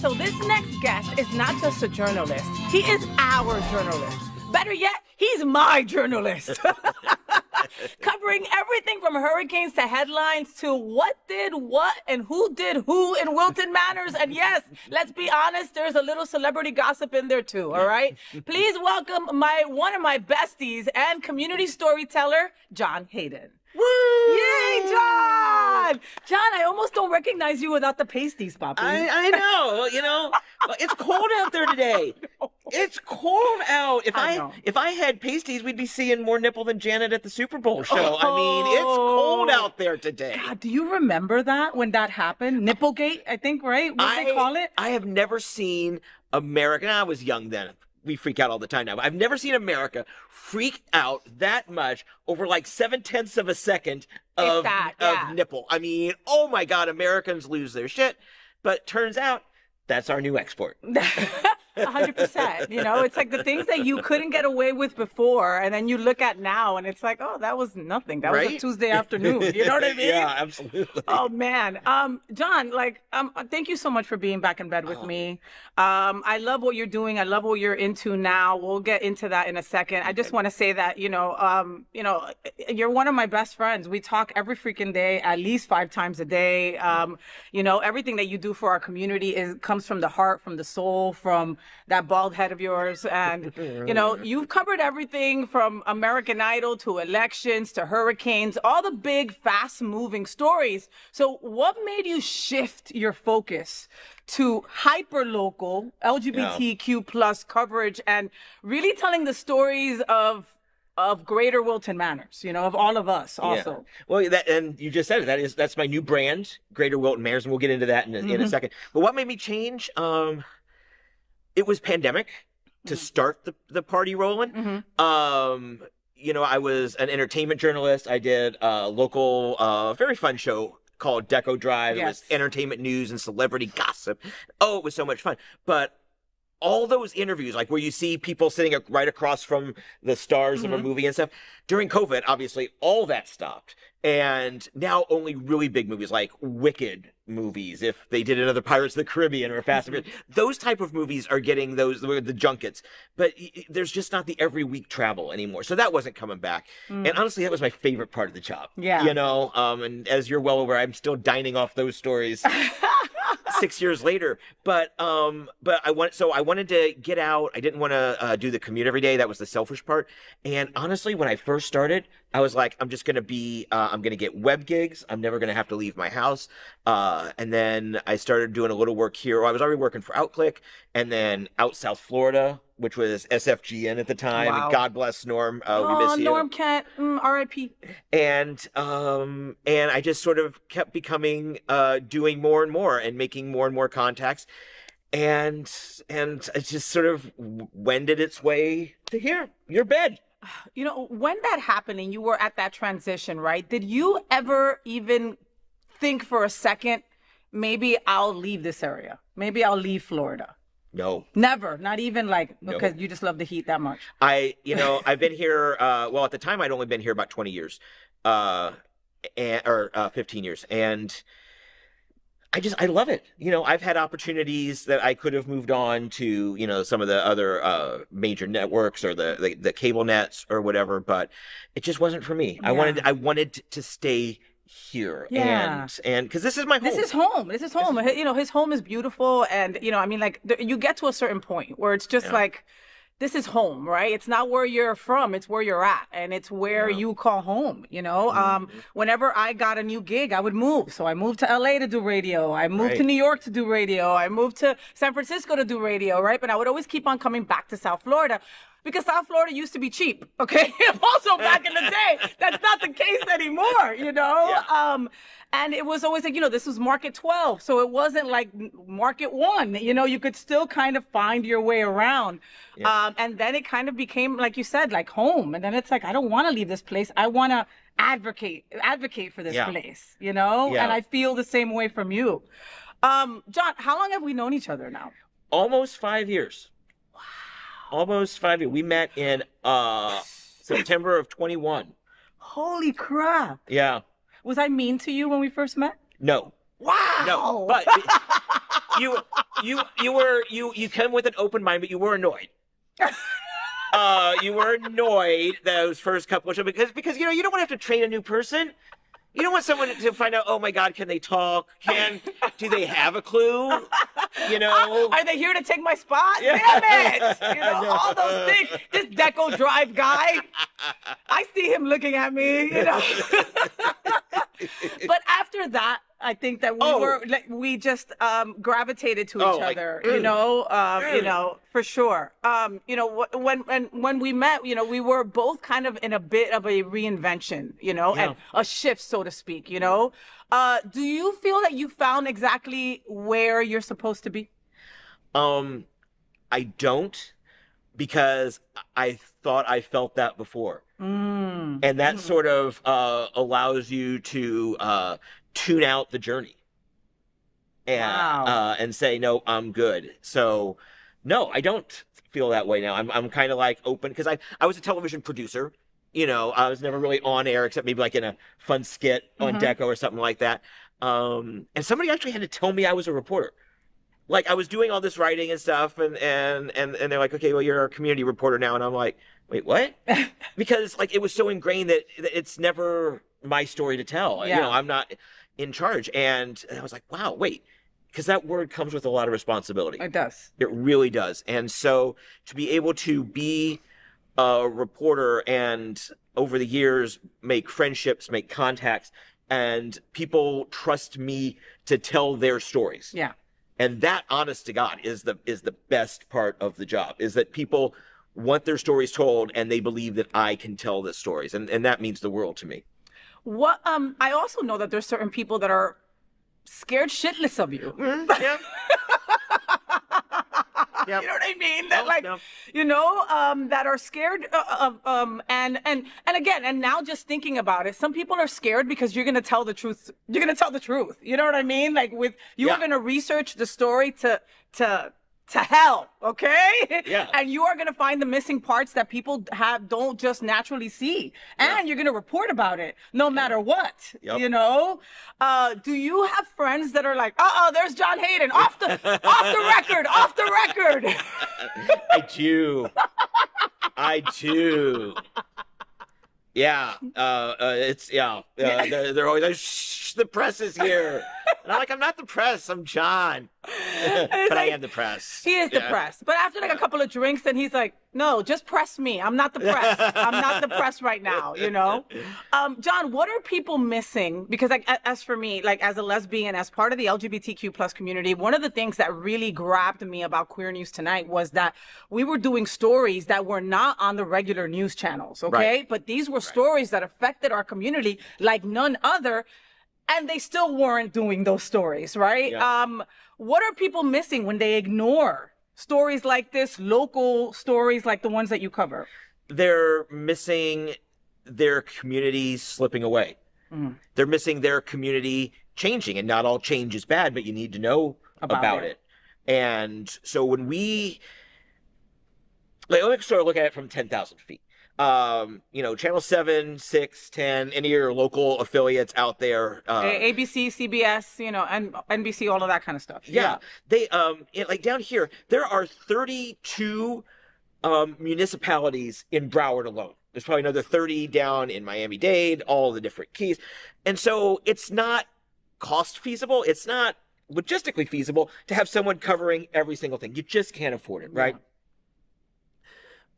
So this next guest is not just a journalist. He is our journalist. Better yet, he's my journalist. Covering everything from hurricanes to headlines to what did what and who did who in Wilton Manors. And yes, let's be honest, there's a little celebrity gossip in there too, all right? Please welcome one of my besties and community storyteller, John Hayden. Woo! Yay, John! John, I almost don't recognize you without the pasties, Poppy. I know. You know, it's cold out there today. It's cold out. If I had pasties, we'd be seeing more nipple than Janet at the Super Bowl show. I mean, it's cold out there today. God, do you remember that when that happened? Nipplegate, I think, right? What did they call it? I have never seen America. I was young then. We freak out all the time now. But I've never seen America freak out that much over like 7/10 of a second of nipple. I mean, oh my God, Americans lose their shit. But turns out that's our new export. 100%. You know, it's like the things that you couldn't get away with before, and then you look at now, and it's like, oh, that was nothing. That was a Tuesday afternoon. You know what I mean? Yeah, absolutely. Oh man, John, thank you so much for being back in bed with me. I love what you're doing. I love what you're into now. We'll get into that in a second. I just want to say that you're one of my best friends. We talk every freaking day, at least 5 times a day. Everything that you do for our community comes from the heart, from the soul, from that bald head of yours. And, you've covered everything from American Idol to elections to hurricanes, all the big, fast-moving stories. So what made you shift your focus to hyper-local LGBTQ plus coverage and really telling the stories of Greater Wilton Manors, of all of us also? Yeah. Well, and you just said it. That's my new brand, Greater Wilton Manors, and we'll get into that in a second. But what made me change? It was pandemic to start the party rolling. I was an entertainment journalist. I did a local, very fun show called Deco Drive. It was entertainment news and celebrity gossip. Oh, it was so much fun. But all those interviews, like where you see people sitting right across from the stars of a movie and stuff, during COVID, obviously, all that stopped. And now only really big movies like Wicked movies, if they did another Pirates of the Caribbean or Fast and Furious, those type of movies are getting the junkets. But there's just not the every week travel anymore. So that wasn't coming back. And honestly, that was my favorite part of the job. Yeah. And as you're well aware, I'm still dining off those stories 6 years later. But I wanted to get out. I didn't want to do the commute every day. That was the selfish part. And honestly, when I first started, I was like, I'm just going to I'm going to get web gigs. I'm never going to have to leave my house. And then I started doing a little work here. I was already working for OutClick, and then Out South Florida, which was SFGN at the time. Wow. And God bless Norm. We miss you. Norm Kent, R.I.P. And I just sort of kept becoming, doing more and more and making more and more contacts. And it just sort of wended its way to here, your bed. When that happened and you were at that transition, right? Did you ever even think for a second, maybe I'll leave this area? Maybe I'll leave Florida? No. Never. Not even because you just love the heat that much. I've been here, at the time I'd only been here about 20 years, or 15 years. And I love it. I've had opportunities that I could have moved on to, some of the other major networks or the cable nets or whatever, but it just wasn't for me. Yeah. I wanted to stay here. Yeah. And because this is my home. This is home. His home is beautiful. And, you get to a certain point where it's just like, this is home, right? It's not where you're from, it's where you're at, and it's where you call home, Whenever I got a new gig, I would move. So I moved to LA to do radio. I moved to New York to do radio. I moved to San Francisco to do radio, right? But I would always keep on coming back to South Florida, because South Florida used to be cheap, okay? Also back in the day, that's not the case anymore, Yeah. And it was always like, this was Market 12. So it wasn't like Market 1. You could still kind of find your way around. Yeah. And then it kind of became, like you said, like home. And then it's like, I don't want to leave this place. I want to advocate for this place, Yeah. And I feel the same way from you. John, how long have we known each other now? Almost 5 years. Wow. Almost 5 years. We met in September of 21. Holy crap. Yeah. Was I mean to you when we first met? No. Wow. No. But you come with an open mind, but you were annoyed. You were annoyed those first couple of shows because you know you don't want to have to train a new person. You don't want someone to find out, oh my God, can they talk? Do they have a clue? You know? Are they here to take my spot? Yeah. Damn it! You know, all those things. This Deco Drive guy, I see him looking at me, you know. But after that, I think that we just gravitated to each other, you know, for sure. You know, when we met, you know, we were both kind of in a bit of a reinvention, you know, and a shift, so to speak, you know. Do you feel that you found exactly where you're supposed to be? I don't, because I thought I felt that before. And that sort of allows you to tune out the journey and say, no, I'm good. So no, I don't feel that way now. I'm kind of like open, because I was a television producer. You know, I was never really on air except maybe like in a fun skit on Deco or something like that. And somebody actually had to tell me I was a reporter. Like, I was doing all this writing and stuff, and they're like, okay, well, you're a community reporter now. And I'm like, wait, what? Because like it was so ingrained that it's never my story to tell. You know, I'm not in charge. And I was like, wow, wait, because that word comes with a lot of responsibility. It does. It really does. And so to be able to be a reporter and over the years make friendships, make contacts, and people trust me to tell their stories. Yeah. And that, honest to God, is the best part of the job, is that people want their stories told and they believe that I can tell the stories. And that means the world to me. What I also know that there's certain people that are scared shitless of you. Yeah. Yep. You know what I mean? That you know, that are scared of and again, and now just thinking about it, some people are scared because you're gonna tell the truth. You're gonna tell the truth. You know what I mean? Like with you are gonna research the story to hell, okay? Yeah. And you are gonna find the missing parts that people don't just naturally see, and you're gonna report about it no matter what. Yep. You know? Do you have friends that are like, there's John Hayden off the record? I do. Yeah. They're always like, shh, the press is here. And I'm like, I'm not the press, I'm John. But I am the press. He is the press. But after like a couple of drinks, then he's like, no, just press me. I'm not the press. I'm not the press right now, you know? John, what are people missing? Because like, as for me, like as a lesbian, as part of the LGBTQ plus community, one of the things that really grabbed me about Queer News Tonight was that we were doing stories that were not on the regular news channels, okay? Right. But these were stories that affected our community like none other. And they still weren't doing those stories, right? Yeah. What are people missing when they ignore stories like this, local stories like the ones that you cover? They're missing their community slipping away. They're missing their community changing, and not all change is bad, but you need to know about it. And so when we, like, let me sort of look at it from 10,000 feet. You know, Channel 7, 6, 10, any of your local affiliates out there. ABC, CBS, you know, and NBC, all of that kind of stuff. Yeah. They, like down here, there are 32 municipalities in Broward alone. There's probably another 30 down in Miami-Dade, all the different keys. And so it's not cost feasible. It's not logistically feasible to have someone covering every single thing. You just can't afford it, right? Yeah.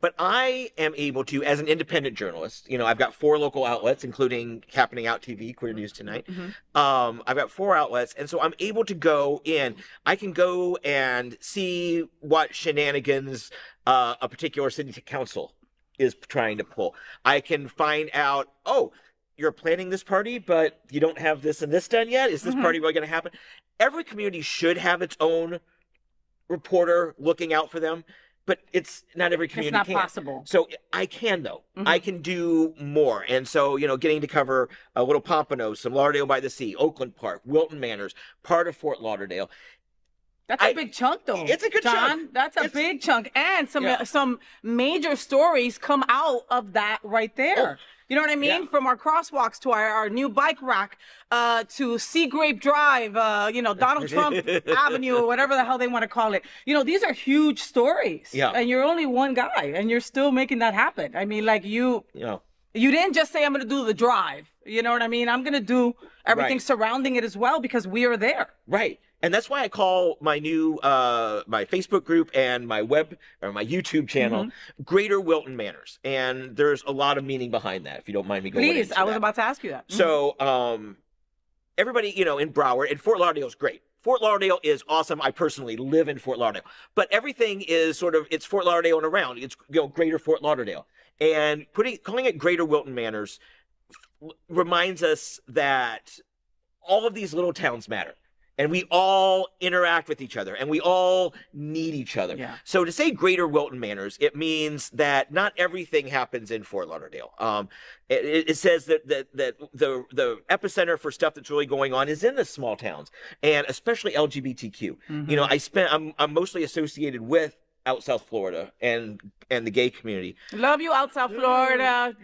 But I am able to, as an independent journalist, you know, I've got 4 local outlets, including Happening Out TV, Queer News Tonight. I've got 4 outlets, and so I'm able to go in. I can go and see what shenanigans a particular city council is trying to pull. I can find out, oh, you're planning this party, but you don't have this and this done yet? Is this party really going to happen? Every community should have its own reporter looking out for them. But it's not every community can. It's not possible. So I can, though. I can do more. And so, you know, getting to cover Little Pompano, some Lauderdale by the Sea, Oakland Park, Wilton Manors, part of Fort Lauderdale. That's a big chunk, though. It's a good John. chunk. That's a big chunk, and some major stories come out of that right there. Oh. You know what I mean? Yeah. From our crosswalks to our new bike rack, to Sea Grape Drive, Donald Trump Avenue, or whatever the hell they want to call it. These are huge stories. Yeah. And you're only one guy, and you're still making that happen. I mean, like you didn't just say, I'm going to do the drive. You know what I mean? I'm going to do everything surrounding it as well, because we are there. Right. And that's why I call my new my Facebook group and my my YouTube channel Greater Wilton Manors. And there's a lot of meaning behind that, if you don't mind me going into Please, I was about to ask you that. So everybody, in Broward, and Fort Lauderdale is great. Fort Lauderdale is awesome. I personally live in Fort Lauderdale. But everything is it's Fort Lauderdale and around. It's Greater Fort Lauderdale. And calling it Greater Wilton Manors reminds us that all of these little towns matter. And we all interact with each other, and we all need each other. Yeah. So to say Greater Wilton Manors, it means that not everything happens in Fort Lauderdale. It says that the epicenter for stuff that's really going on is in the small towns, and especially LGBTQ. I'm mostly associated with out South Florida and the gay community. Love you, out South Florida.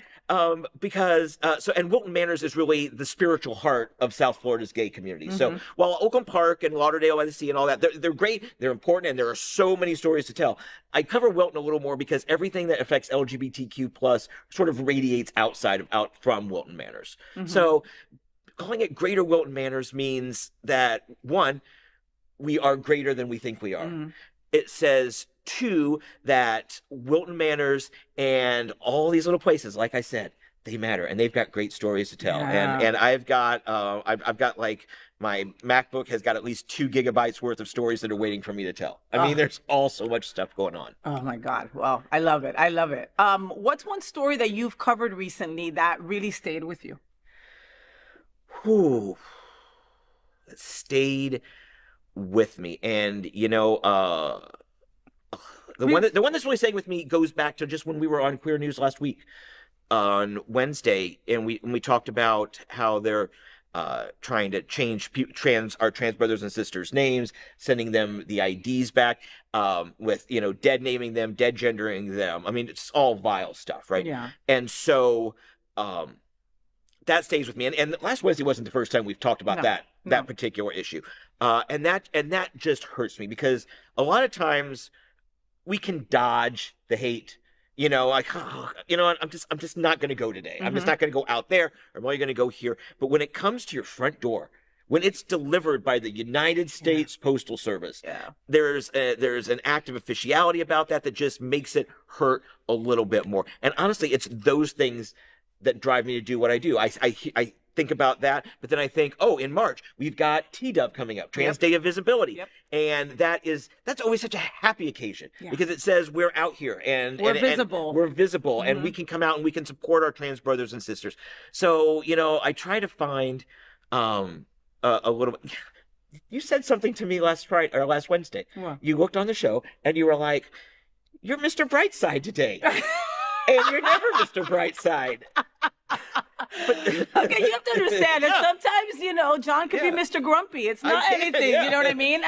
Because Wilton Manors is really the spiritual heart of South Florida's gay community. So while Oakland Park and Lauderdale by the Sea and all that, they're great, they're important, and there are so many stories to tell. I cover Wilton a little more because everything that affects LGBTQ plus sort of radiates out from Wilton Manors. So calling it Greater Wilton Manors means that, one, we are greater than we think we are. It says, two, that Wilton Manors and all these little places, like I said, they matter, and they've got great stories to tell. Yeah. And I've got like my MacBook has got at least 2 gigabytes worth of stories that are waiting for me to tell. I mean, there's all so much stuff going on. Oh my God. Well, I love it. I love it. What's one story that you've covered recently that really stayed with you? That stayed with me. And the one that's really staying with me goes back to just when we were on Queer News last week on Wednesday, and we talked about how they're trying to change our trans brothers and sisters' names, sending them the IDs back, with dead naming them, dead gendering them. I mean, it's all vile stuff, right? Yeah. And so that stays with me. And last Wednesday wasn't the first time we've talked about that particular issue. And that just hurts me, because a lot of times we can dodge the hate, I'm just not going to go today. I'm just not going to go out there. I'm only going to go here. But when it comes to your front door, when it's delivered by the United States Postal Service, there's an act of officiality about that just makes it hurt a little bit more. And honestly, it's those things that drive me to do what I do. I think about that, but then I think, in March we've got T-Dub coming up, Trans Day of Visibility, and that's always such a happy occasion, because it says we're out here and we're visible, and we can come out and we can support our trans brothers and sisters. So I try to find a little. You said something to me last Wednesday. What? You looked on the show and you were like, "You're Mr. Brightside today." And you're never Mr. Brightside. Okay, you have to understand that sometimes, John could be Mr. Grumpy. It's not anything, you know what I mean?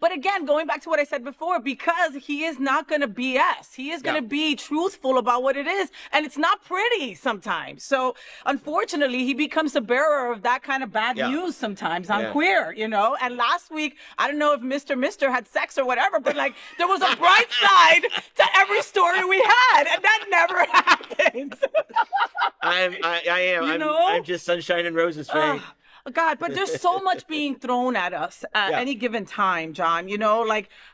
But again, going back to what I said before, because he is not going to BS. He is going to be truthful about what it is, and it's not pretty sometimes. So, unfortunately, he becomes the bearer of that kind of bad news sometimes on Queer, And last week, I don't know if Mr. had sex or whatever, but there was a bright side to every story we had, and that never happens. I'm just sunshine and roses, Faye. God, but there's so much being thrown at us at any given time, John.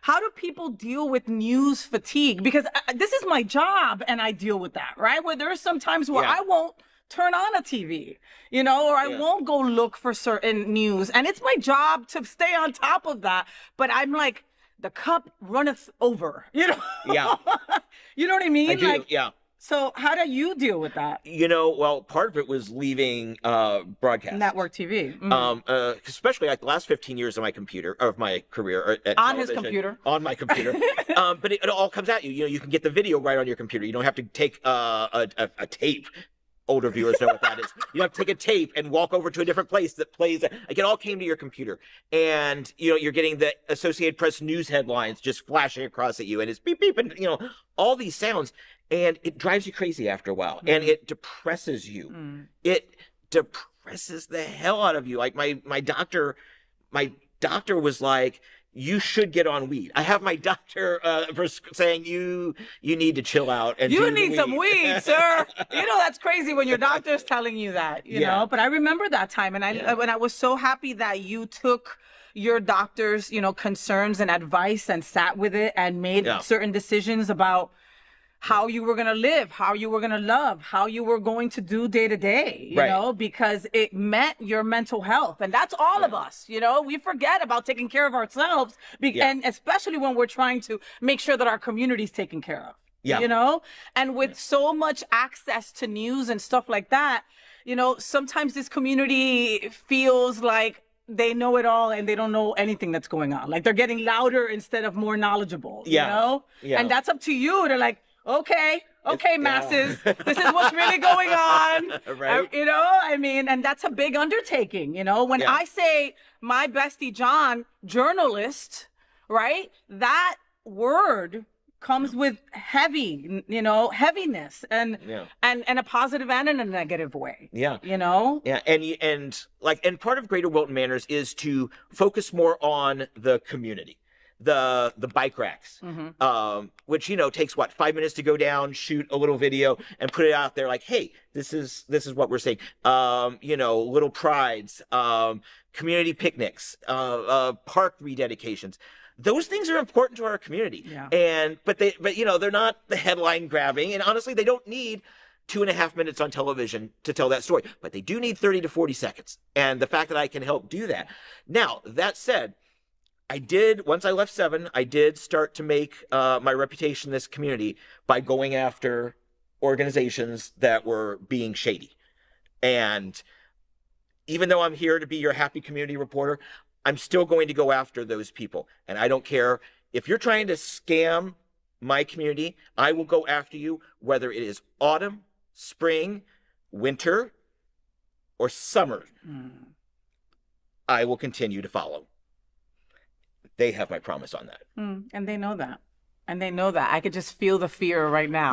How do people deal with news fatigue? Because this is my job, and I deal with that, right? Where there's some times where I won't turn on a TV, or I won't go look for certain news. And it's my job to stay on top of that. But I'm like, the cup runneth over, Yeah. You know what I mean? I do, So how do you deal with that? Well, part of it was leaving broadcast network TV, especially like the last 15 years of my career at on his computer, on my computer. But it all comes at you. You can get the video right on your computer. You don't have to take a tape older viewers know what that is. You have to take a tape and walk over to a different place that plays it. Like, it all came to your computer, and you're getting the Associated Press news headlines just flashing across at you, and it's beep beep, and all these sounds, and it drives you crazy after a while, and it depresses you. It depresses the hell out of you. Like, my doctor was like, you should get on weed. I have my doctor saying you need to chill out and you need some weed, sir. That's crazy when your doctor's telling you that. You know. But I remember that time, and I was so happy that you took your doctor's concerns and advice and sat with it and made certain decisions about how you were going to live, how you were going to love, how you were going to do day to day, you know, because it meant your mental health. And that's all of us, we forget about taking care of ourselves. And especially when we're trying to make sure that our community is taken care of, and with so much access to news and stuff like that, sometimes this community feels like they know it all and they don't know anything that's going on. Like, they're getting louder instead of more knowledgeable, and that's up to you to like, okay, masses, this is what's really going on. Right. And that's a big undertaking, when I say my bestie John, journalist, right? That word comes with heaviness and a positive and in a negative way. Yeah. And part of Greater Wilton Manors is to focus more on the community. The bike racks, which takes 5 minutes to go down, shoot a little video, and put it out there. Like, hey, this is what we're saying. Little prides, community picnics, park rededications. Those things are important to our community. Yeah. But they're not the headline grabbing, and honestly, they don't need 2.5 minutes on television to tell that story. But they do need 30 to 40 seconds, and the fact that I can help do that. Now, that said, once I left 7, I did start to make my reputation in this community by going after organizations that were being shady. And even though I'm here to be your happy community reporter, I'm still going to go after those people. And I don't care if you're trying to scam my community, I will go after you, whether it is autumn, spring, winter, or summer. I will continue to follow. They have my promise on that. And they know that. I could just feel the fear right now.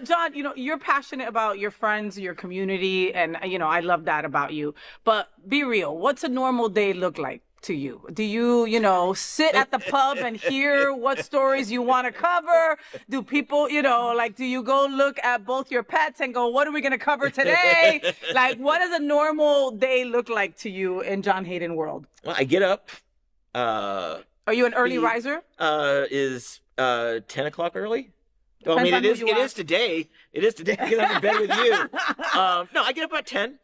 John, you're passionate about your friends, your community, and, I love that about you. But be real. What's a normal day look like to you? Do you, sit at the pub and hear what stories you want to cover? Do people, do you go look at both your pets and go, what are we going to cover today? Like, what does a normal day look like to you in John Hayden world? Well, I get up. Are you an early riser? Is 10 o'clock early? Well, I mean, it is today. It is today because I'm in bed with you. No, I get up at 10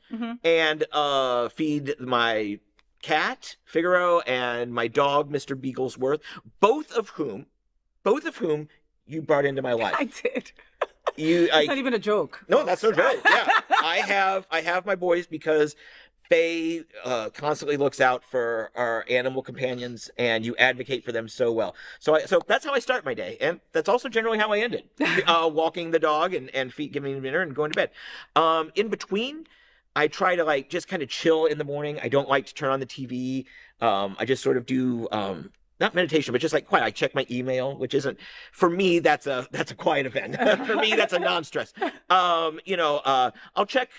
and feed my cat, Figaro, and my dog, Mr. Beaglesworth, both of whom you brought into my life. I did. It's not even a joke. No, that's no joke. Yeah, I have my boys because Faye constantly looks out for our animal companions, and you advocate for them so well. So that's how I start my day, and that's also generally how I end it. Walking the dog and giving him dinner and going to bed. In between, I try to just kind of chill in the morning. I don't like to turn on the TV. I just sort of do not meditation, but just quiet. I check my email, which isn't, for me, that's a quiet event. For me, that's a non-stress. I'll check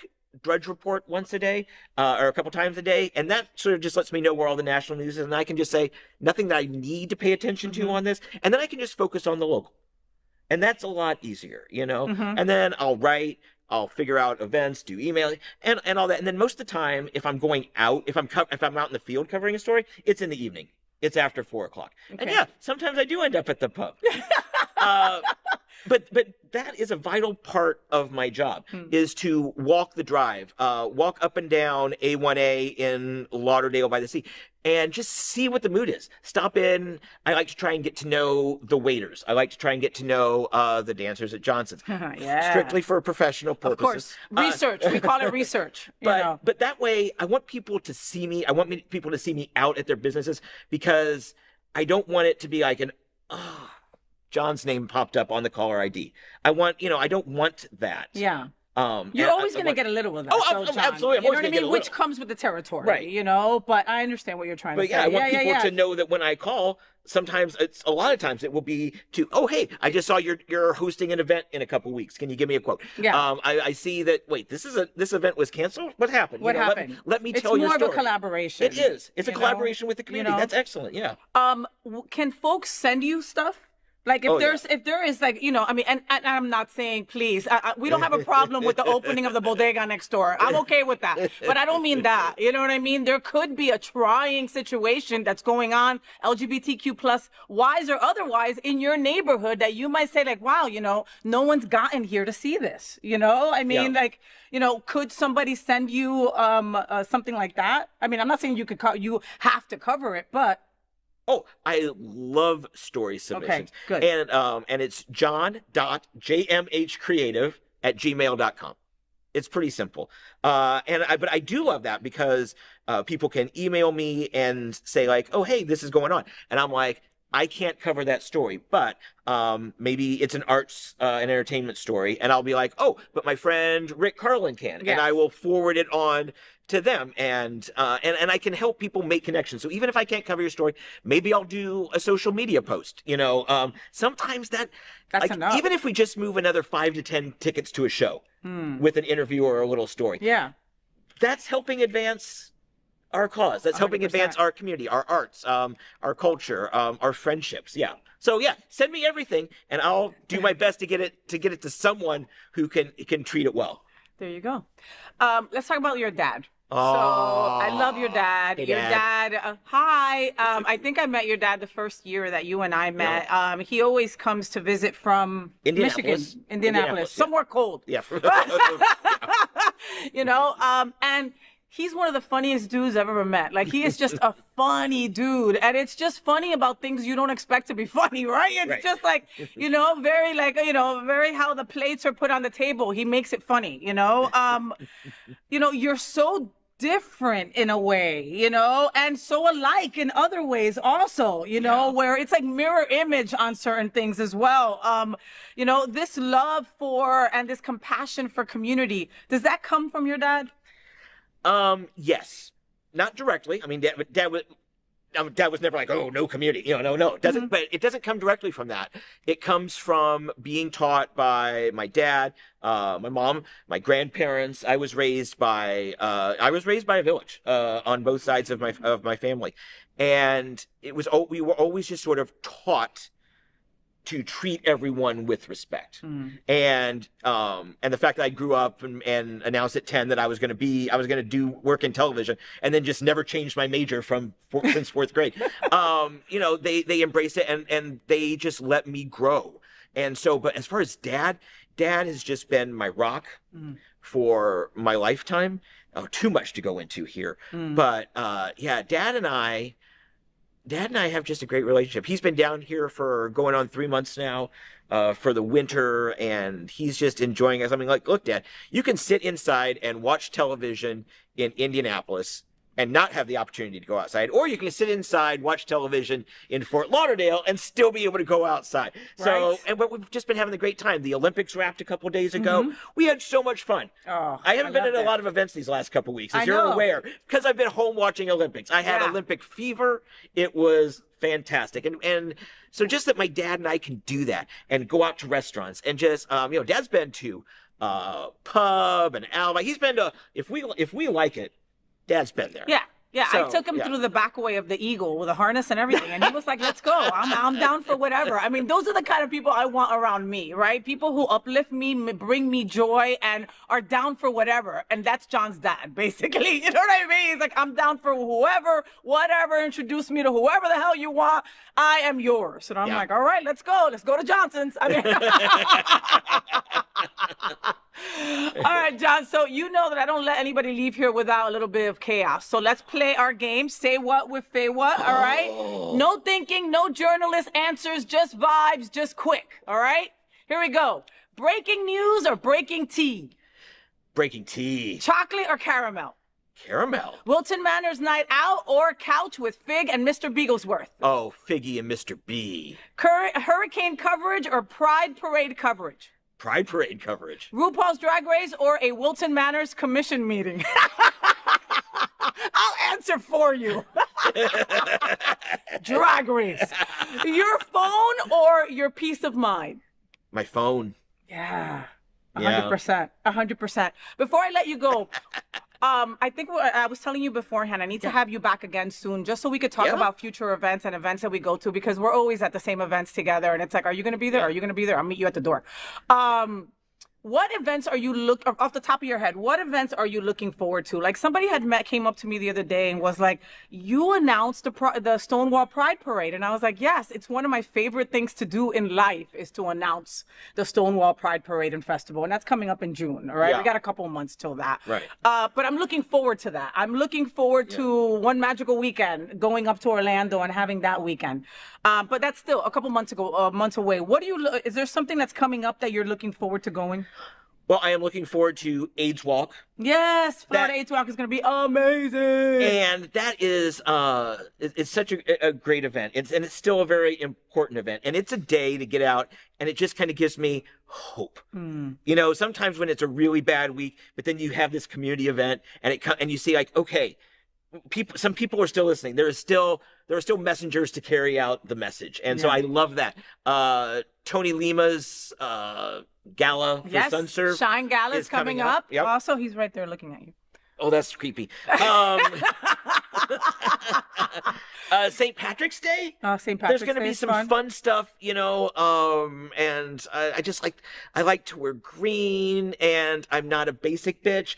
Drudge Report once a day or a couple times a day, and that sort of just lets me know where all the national news is, and I can just say nothing that I need to pay attention to on this, and then I can just focus on the local, and that's a lot easier, And then I'll write. I'll figure out events, do email, and all that. And then most of the time, if I'm going out, if I'm out in the field covering a story, it's in the evening. It's after 4 o'clock. Okay. And sometimes I do end up at the pub. But that is a vital part of my job, is to walk the drive, walk up and down A1A in Lauderdale by the Sea, and just see what the mood is. Stop in. I like to try and get to know the waiters. I like to try and get to know the dancers at Johnson's. Strictly for professional purposes. Of course. Research. We call it research. But that way, I want people to see me. I want people to see me out at their businesses, because I don't want it to be like John's name popped up on the caller ID. I want, I don't want that. Yeah. And You're always going to get a little of that. Oh, though, John. absolutely. I'm You know always what I gonna get mean? a Which little. comes with the territory, Right. But I understand what you're trying to But say. yeah, I want people to know that when I call, sometimes a lot of times it will be oh, hey, I just saw you're hosting an event in a couple weeks. Can you give me a quote? Yeah. I see that, wait, this event was canceled? What happened? What happened? Let me tell your story. It's more of a collaboration. It is. It's a collaboration with the community. That's excellent. Yeah. Can folks send you stuff? Like if there is like, I mean, and I'm not saying please, we don't have a problem with the opening of the bodega next door. I'm okay with that, but I don't mean that. You know what I mean? There could be a trying situation that's going on, LGBTQ plus wise or otherwise, in your neighborhood that you might say like, wow, no one's gotten here to see this. I mean, could somebody send you something like that? I mean, I'm not saying you have to cover it, but. Oh, I love story submissions. Okay, good. And it's john.jmhcreative@gmail.com. It's pretty simple. But I do love that because people can email me and say like, oh, hey, this is going on. And I'm like, I can't cover that story, but maybe it's an arts and entertainment story. And I'll be like, oh, but my friend Rick Carlin can. Yes. And I will forward it on to them, and I can help people make connections. So even if I can't cover your story, maybe I'll do a social media post. Sometimes that's enough. Even if we just move another 5 to 10 tickets to a show with an interview or a little story, that's helping advance our cause. That's helping 100%. advance our community, our arts, our culture, our friendships. Yeah. So yeah, send me everything, and I'll do my best to get it to someone who can treat it well. There you go. Let's talk about your dad. Oh, so I love your dad. Hey, your dad. Hi. I think I met your dad the first year that you and I met. Yeah. He always comes to visit from Indianapolis. Indianapolis. Somewhere cold. Yeah. And he's one of the funniest dudes I've ever met. Like, he is just a funny dude. And it's just funny about things you don't expect to be funny, right? It's just like, very like, very how the plates are put on the table. He makes it funny, you're so different in a way, and so alike in other ways also, where it's like mirror image on certain things as well. This love for and this compassion for community, does that come from your dad? Yes, not directly. I mean, dad was never like, oh, no community, no, it doesn't, but it doesn't come directly from that. It comes from being taught by my dad, my mom, my grandparents. I was raised by a village, on both sides of my family. And we were always just sort of taught to treat everyone with respect. And the fact that I grew up and announced at 10 that I was going to do work in television, and then just never changed my major since fourth grade. They embraced it, and they just let me grow. And so, but as far as dad has just been my rock for my lifetime. Oh, too much to go into here. But Dad and I have just a great relationship. He's been down here for going on 3 months now, for the winter, and he's just enjoying it. I mean, like, look, Dad, you can sit inside and watch television in Indianapolis and not have the opportunity to go outside, or you can sit inside, watch television in Fort Lauderdale and still be able to go outside. Right. But we've just been having a great time. The Olympics wrapped a couple of days ago. We had so much fun. Oh, I haven't been at a lot of events these last couple of weeks, as you're aware, because I've been home watching Olympics. I had Olympic fever. It was fantastic. And so just that my dad and I can do that and go out to restaurants and just, Dad's been to pub and Alba. He's been to, if we like it, Dad's been there. Yeah, so, I took him through the back way of the Eagle with a harness and everything, and he was like, let's go. I'm down for whatever. I mean, those are the kind of people I want around me, right? People who uplift me, bring me joy, and are down for whatever. And that's John's dad, basically. You know what I mean? He's like, I'm down for whoever, whatever, introduce me to whoever the hell you want. I am yours. And I'm like, all right, let's go. Let's go to Johnson's. I mean... All right, John. So you know that I don't let anybody leave here without a little bit of chaos. So let's play our game. Say what with FayWhat. All right. No thinking, no journalist answers, just vibes, just quick. All right. Here we go. Breaking news or breaking tea? Breaking tea. Chocolate or caramel? Caramel. Wilton Manors night out or couch with Fig and Mr. Beaglesworth? Oh, Figgy and Mr. B. Hurricane coverage or Pride Parade coverage? Pride Parade coverage. RuPaul's Drag Race or a Wilton Manors commission meeting? I'll answer for you. Drag Race. Your phone or your peace of mind? My phone. Yeah. 100%. 100%. Before I let you go, I think I was telling you beforehand, I need to have you back again soon, just so we could talk about future events and events that we go to, because we're always at the same events together. And it's like, are you going to be there? Are you going to be there? I'll meet you at the door. What events are you off the top of your head, what events are you looking forward to? Like somebody came up to me the other day and was like, you announced the Stonewall Pride Parade. And I was like, yes, it's one of my favorite things to do in life is to announce the Stonewall Pride Parade and Festival. And that's coming up in June, all right? Yeah. We got a couple of months till that. Right. But I'm looking forward to that. I'm looking forward to one magical weekend, going up to Orlando and having that weekend. But that's still a couple months away. Is there something that's coming up that you're looking forward to going? Well, I am looking forward to AIDS Walk. Yes, Florida AIDS Walk is going to be amazing. And that is, it's such a great event. It's still a very important event. And it's a day to get out, and it just kind of gives me hope. You know, sometimes when it's a really bad week, but then you have this community event, and you see like, okay, some people are still listening. There are still messengers to carry out the message. And so I love that. Tony Lima's gala for Sunserve. Shine Gala is coming up. Yep. Also, he's right there looking at you. Oh, that's creepy. St. Patrick's Day. Oh, St. Patrick's Day. There's going to be some fun stuff, you know. And I like to wear green, and I'm not a basic bitch.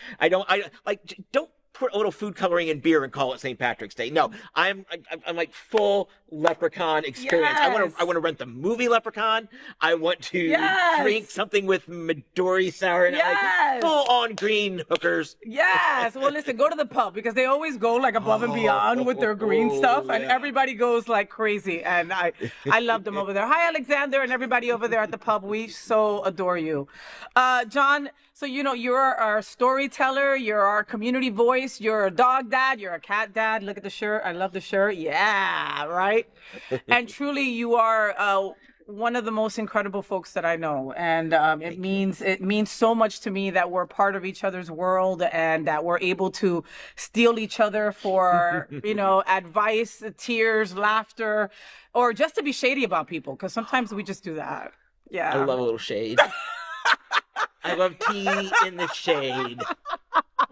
Don't put a little food coloring in beer and call it St. Patrick's Day. No, I'm like full leprechaun experience. Yes. I want to rent the movie Leprechaun. I want to drink something with Midori sour and like full on green hookers. Yes. Well, listen, go to the pub because they always go like above and beyond with their green stuff, and everybody goes like crazy. And I love them over there. Hi, Alexander, and everybody over there at the pub. We so adore you, John. So, you know, you're our storyteller, you're our community voice, you're a dog dad, you're a cat dad. Look at the shirt. I love the shirt. Yeah, right? And truly, you are one of the most incredible folks that I know. And it means so much to me that we're part of each other's world and that we're able to steal each other for, you know, advice, tears, laughter, or just to be shady about people. Because sometimes we just do that. Yeah. I love a little shade. I love tea in the shade.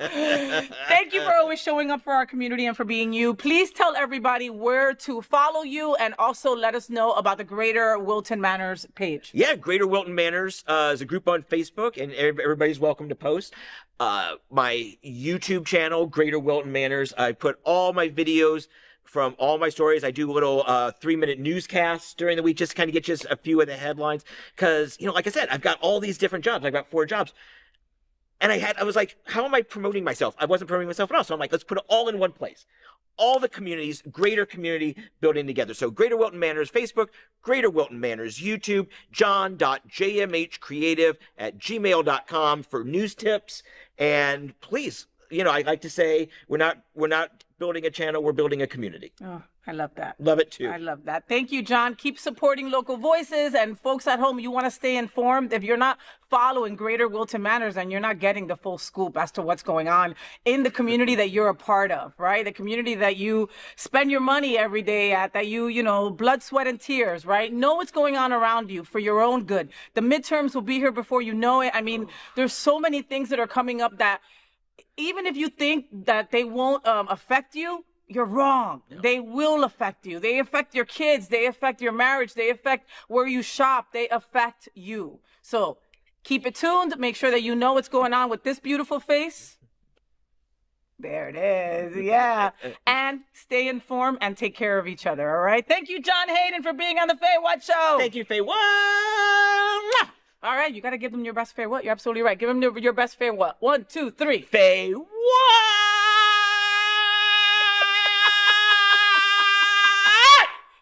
Thank you for always showing up for our community and for being you. Please tell everybody where to follow you, and also let us know about the Greater Wilton Manors page. Yeah, Greater Wilton Manors is a group on Facebook, and everybody's welcome to post. My YouTube channel, Greater Wilton Manors, I put all my videos from all my stories. I do little 3-minute newscasts during the week, just to kind of get just a few of the headlines. Because, you know, like I said, I've got all these different jobs. I've got 4 jobs. And I was like, how am I promoting myself? I wasn't promoting myself at all. So I'm like, let's put it all in one place. All the communities, greater community building together. So Greater Wilton Manors Facebook, Greater Wilton Manors YouTube, john.jmhcreative@gmail.com for news tips. And please, you know, I like to say we're not building a channel, we're building a community. Oh, I love that. Love it too. I love that. Thank you, John. Keep supporting local voices, and folks at home, you want to stay informed. If you're not following Greater Wilton Manors, then you're not getting the full scoop as to what's going on in the community that you're a part of, right? The community that you spend your money every day at, that you know, blood, sweat, and tears, right? Know what's going on around you for your own good. The midterms will be here before you know it. I mean, there's so many things that are coming up that even if you think that they won't affect you, you're wrong. No. They will affect you. They affect your kids. They affect your marriage. They affect where you shop. They affect you. So keep it tuned. Make sure that you know what's going on with this beautiful face. There it is. Yeah. And stay informed and take care of each other. All right. Thank you, John Hayden, for being on the FayWhat Show. Thank you, FayWhat. All right, you got to give them your best FayWhat. You're absolutely right. Give them your best FayWhat. 1, 2, 3. FayWhat.